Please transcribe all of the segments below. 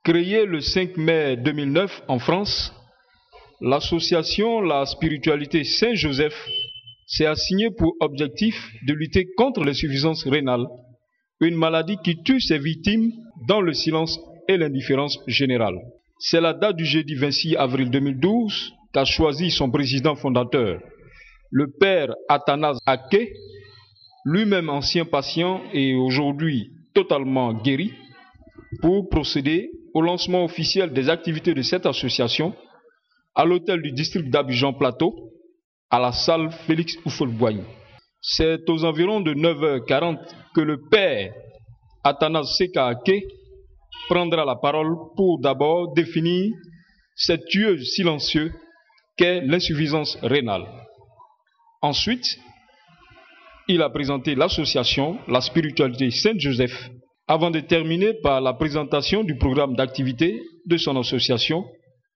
Créée le 5 mai 2009 en France, l'association La Spiritualité Saint-Joseph s'est assignée pour objectif de lutter contre l'insuffisance rénale, une maladie qui tue ses victimes dans le silence et l'indifférence générale. C'est la date du jeudi 26 avril 2012 qu'a choisi son président fondateur, le père Athanase Ake, lui-même ancien patient et aujourd'hui totalement guéri, pour procéder au lancement officiel des activités de cette association à l'hôtel du district d'Abidjan Plateau, à la salle Félix Houphouët-Boigny. C'est aux environs de 9h40 que le père Athanase Ake prendra la parole pour d'abord définir cette tueuse silencieuse qu'est l'insuffisance rénale. Ensuite, il a présenté l'association La Spiritualité Saint-Joseph, avant de terminer par la présentation du programme d'activité de son association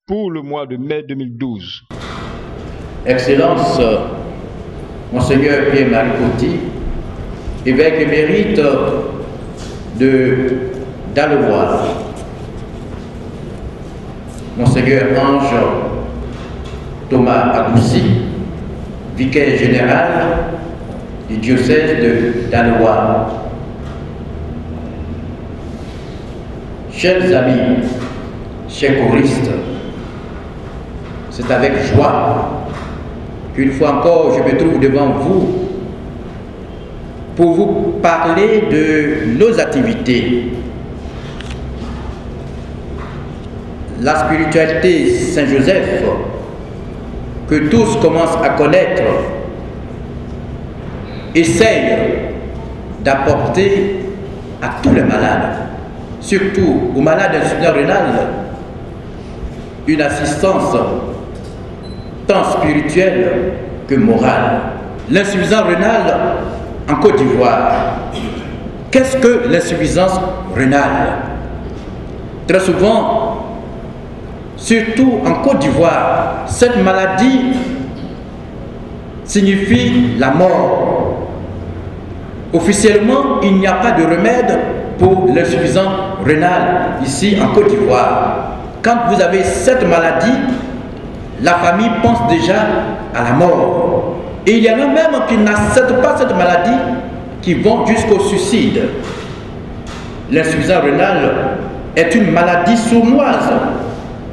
pour le mois de mai 2012. Excellence, Monseigneur Pierre-Marie Coty, évêque émérite d'Allevoie, Monseigneur Ange Thomas Aboussi, vicaire général du diocèse d'Allevoie. Chers amis, chers choristes, c'est avec joie qu'une fois encore je me trouve devant vous pour vous parler de nos activités. La spiritualité Saint-Joseph, que tous commencent à connaître, essaye d'apporter à tous les malades, surtout aux malades d'insuffisance rénale, une assistance tant spirituelle que morale. L'insuffisance rénale en Côte d'Ivoire. Qu'est-ce que l'insuffisance rénale? Très souvent, surtout en Côte d'Ivoire, cette maladie signifie la mort. Officiellement, il n'y a pas de remède pour l'insuffisance rénale ici en Côte d'Ivoire. Quand vous avez cette maladie, la famille pense déjà à la mort. Et il y en a même qui n'acceptent pas cette maladie, qui vont jusqu'au suicide. L'insuffisance rénale est une maladie sournoise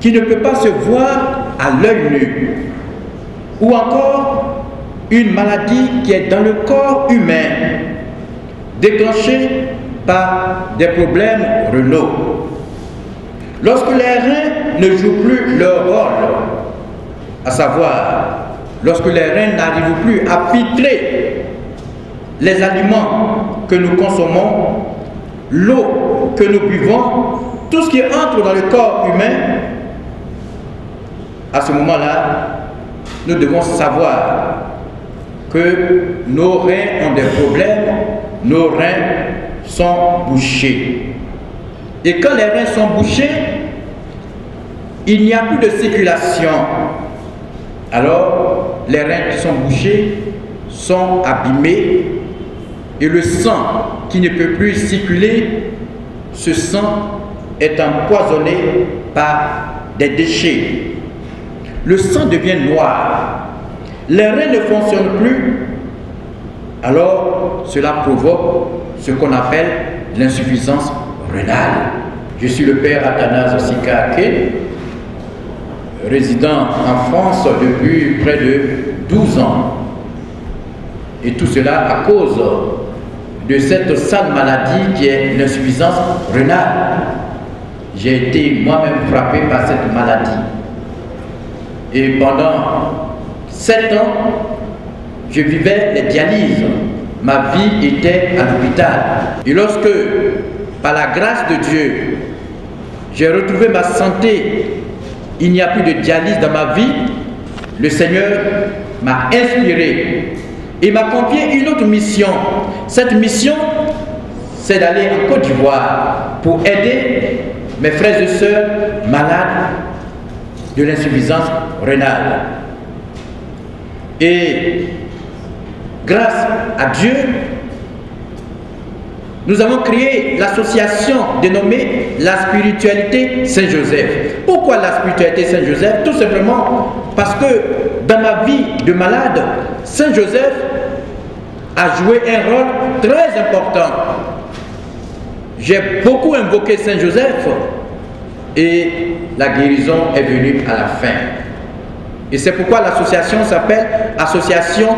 qui ne peut pas se voir à l'œil nu. Ou encore une maladie qui est dans le corps humain, déclenchée par des problèmes rénaux. Lorsque les reins ne jouent plus leur rôle, à savoir, lorsque les reins n'arrivent plus à filtrer les aliments que nous consommons, l'eau que nous buvons, tout ce qui entre dans le corps humain, à ce moment-là, nous devons savoir que nos reins ont des problèmes, nos reins sont bouchés. Et quand les reins sont bouchés, il n'y a plus de circulation. Alors, les reins qui sont bouchés sont abîmés et le sang qui ne peut plus circuler, ce sang est empoisonné par des déchets. Le sang devient noir. Les reins ne fonctionnent plus. Alors, cela provoque ce qu'on appelle l'insuffisance rénale. Je suis le père Athanase Ake, résident en France depuis près de 12 ans. Et tout cela à cause de cette sale maladie qui est l'insuffisance rénale. J'ai été moi-même frappé par cette maladie. Et pendant 7 ans, je vivais les dialyses. Ma vie était à l'hôpital. Et lorsque, par la grâce de Dieu, j'ai retrouvé ma santé, il n'y a plus de dialyse dans ma vie, le Seigneur m'a inspiré et m'a confié une autre mission. Cette mission, c'est d'aller en Côte d'Ivoire pour aider mes frères et sœurs malades de l'insuffisance rénale. Et grâce à Dieu, nous avons créé l'association dénommée la spiritualité Saint-Joseph. Pourquoi la spiritualité Saint-Joseph? Tout simplement parce que dans ma vie de malade, Saint-Joseph a joué un rôle très important. J'ai beaucoup invoqué Saint-Joseph et la guérison est venue à la fin. Et c'est pourquoi l'association s'appelle Association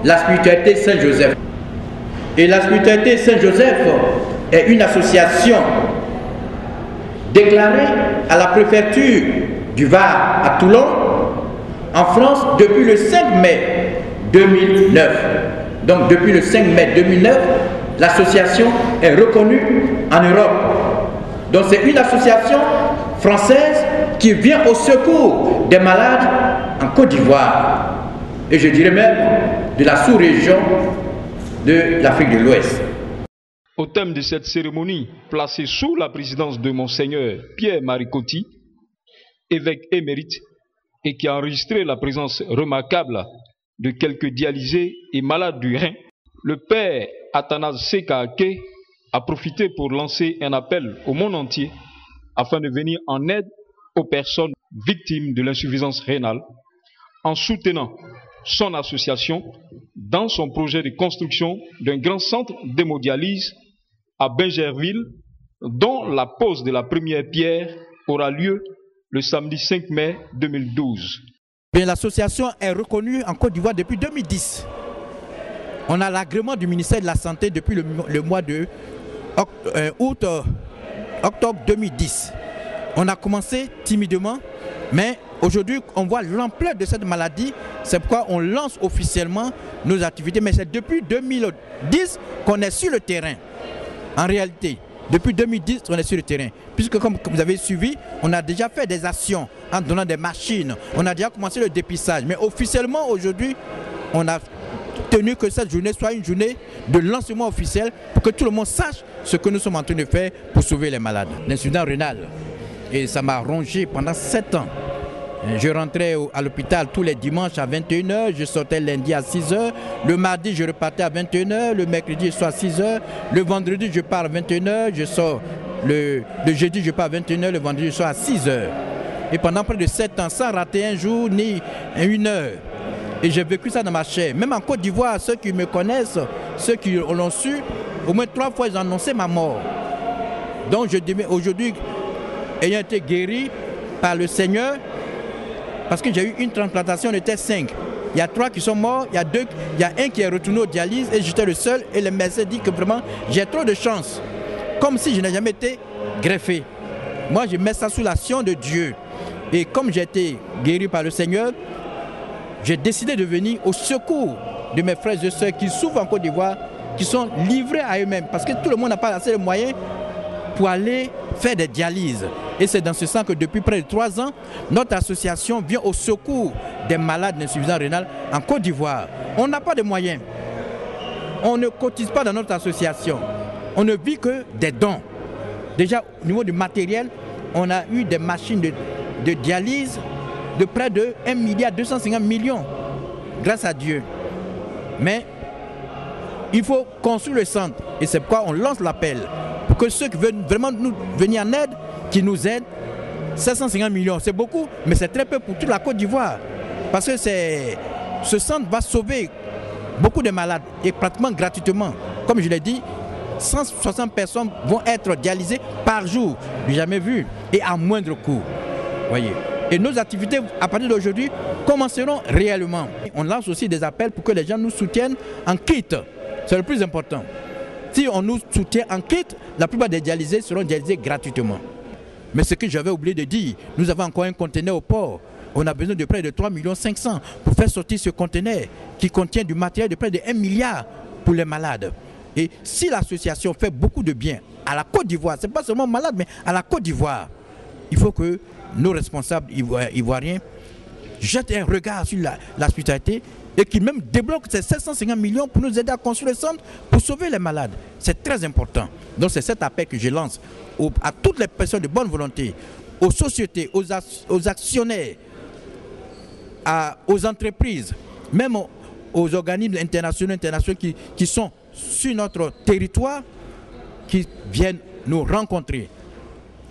la spiritualité Saint-Joseph. Et la spiritualité Saint-Joseph est une association déclarée à la préfecture du Var à Toulon, en France, depuis le 5 mai 2009. Donc depuis le 5 mai 2009, l'association est reconnue en Europe. Donc c'est une association française qui vient au secours des malades en Côte d'Ivoire. Et je dirais même de la sous-région de l'Afrique de l'Ouest. Au thème de cette cérémonie, placée sous la présidence de Monseigneur Pierre Maricotti, évêque émérite, et qui a enregistré la présence remarquable de quelques dialysés et malades du rein, le père Athanase Sekake a profité pour lancer un appel au monde entier afin de venir en aide aux personnes victimes de l'insuffisance rénale en soutenant son association dans son projet de construction d'un grand centre d'hémodialyse à Bingerville, dont la pose de la première pierre aura lieu le samedi 5 mai 2012. L'association est reconnue en Côte d'Ivoire depuis 2010. On a l'agrément du ministère de la Santé depuis le mois de octobre 2010. On a commencé timidement, mais aujourd'hui on voit l'ampleur de cette maladie. C'est pourquoi on lance officiellement nos activités. Mais c'est depuis 2010 qu'on est sur le terrain. En réalité, depuis 2010, on est sur le terrain. Puisque comme vous avez suivi, on a déjà fait des actions en donnant des machines. On a déjà commencé le dépistage. Mais officiellement, aujourd'hui, on a tenu que cette journée soit une journée de lancement officiel pour que tout le monde sache ce que nous sommes en train de faire pour sauver les malades. L'insuffisance rénale. Et ça m'a rongé pendant 7 ans. Je rentrais à l'hôpital tous les dimanches à 21 h, je sortais lundi à 6 h, le mardi je repartais à 21 h, le mercredi je sors à 6 h, le vendredi je pars à 21 h, je sors le jeudi je pars à 21 h, le vendredi je sors à 6 h. Et pendant près de 7 ans, sans rater un jour ni une heure. Et j'ai vécu ça dans ma chair. Même en Côte d'Ivoire, ceux qui me connaissent, ceux qui l'ont su, au moins 3 fois ils ont annoncé ma mort. Donc je dis aujourd'hui, ayant été guéri par le Seigneur, parce que j'ai eu une transplantation, on était 5. Il y a 3 qui sont morts, il y a un qui est retourné aux dialyses et j'étais le seul. Et le médecin dit que vraiment j'ai trop de chance. Comme si je n'ai jamais été greffé. Moi je mets ça sous l'action de Dieu. Et comme j'ai été guéri par le Seigneur, j'ai décidé de venir au secours de mes frères et sœurs qui souffrent en Côte d'Ivoire, qui sont livrés à eux-mêmes. Parce que tout le monde n'a pas assez de moyens pour aller faire des dialyses. Et c'est dans ce sens que depuis près de 3 ans, notre association vient au secours des malades d'insuffisance rénale en Côte d'Ivoire. On n'a pas de moyens. On ne cotise pas dans notre association. On ne vit que des dons. Déjà, au niveau du matériel, on a eu des machines de dialyse de près de 1,250 milliard grâce à Dieu. Mais il faut construire le centre. Et c'est pourquoi on lance l'appel. Pour que ceux qui veulent vraiment nous venir en aide, qui nous aident, 750 millions, c'est beaucoup, mais c'est très peu pour toute la Côte d'Ivoire. Parce que ce centre va sauver beaucoup de malades et pratiquement gratuitement. Comme je l'ai dit, 160 personnes vont être dialysées par jour, jamais vu, et à moindre coût. Voyez. Et nos activités, à partir d'aujourd'hui, commenceront réellement. On lance aussi des appels pour que les gens nous soutiennent en kit. C'est le plus important. Si on nous soutient en kit, la plupart des dialysés seront dialysés gratuitement. Mais ce que j'avais oublié de dire, nous avons encore un conteneur au port. On a besoin de près de 3,5 millions pour faire sortir ce conteneur qui contient du matériel de près de 1 milliard pour les malades. Et si l'association fait beaucoup de bien à la Côte d'Ivoire, ce n'est pas seulement malade, mais à la Côte d'Ivoire, il faut que nos responsables ivoiriens jettent un regard sur la spiritualité et qu'ils même débloquent ces 750 millions pour nous aider à construire le centre pour sauver les malades. C'est très important. Donc c'est cet appel que je lance à toutes les personnes de bonne volonté, aux sociétés, aux actionnaires, aux entreprises, même aux organismes internationaux qui sont sur notre territoire, qui viennent nous rencontrer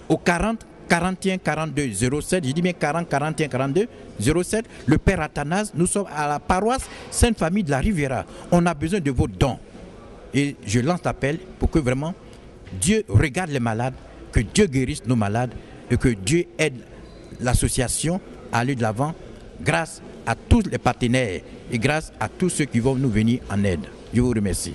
au 40 41 42 07, je dis bien 40 41 42 07, le Père Athanase, nous sommes à la paroisse Sainte-Famille de la Riviera. On a besoin de vos dons. Et je lance l'appel pour que vraiment Dieu regarde les malades, que Dieu guérisse nos malades et que Dieu aide l'association à aller de l'avant grâce à tous les partenaires et grâce à tous ceux qui vont nous venir en aide. Je vous remercie.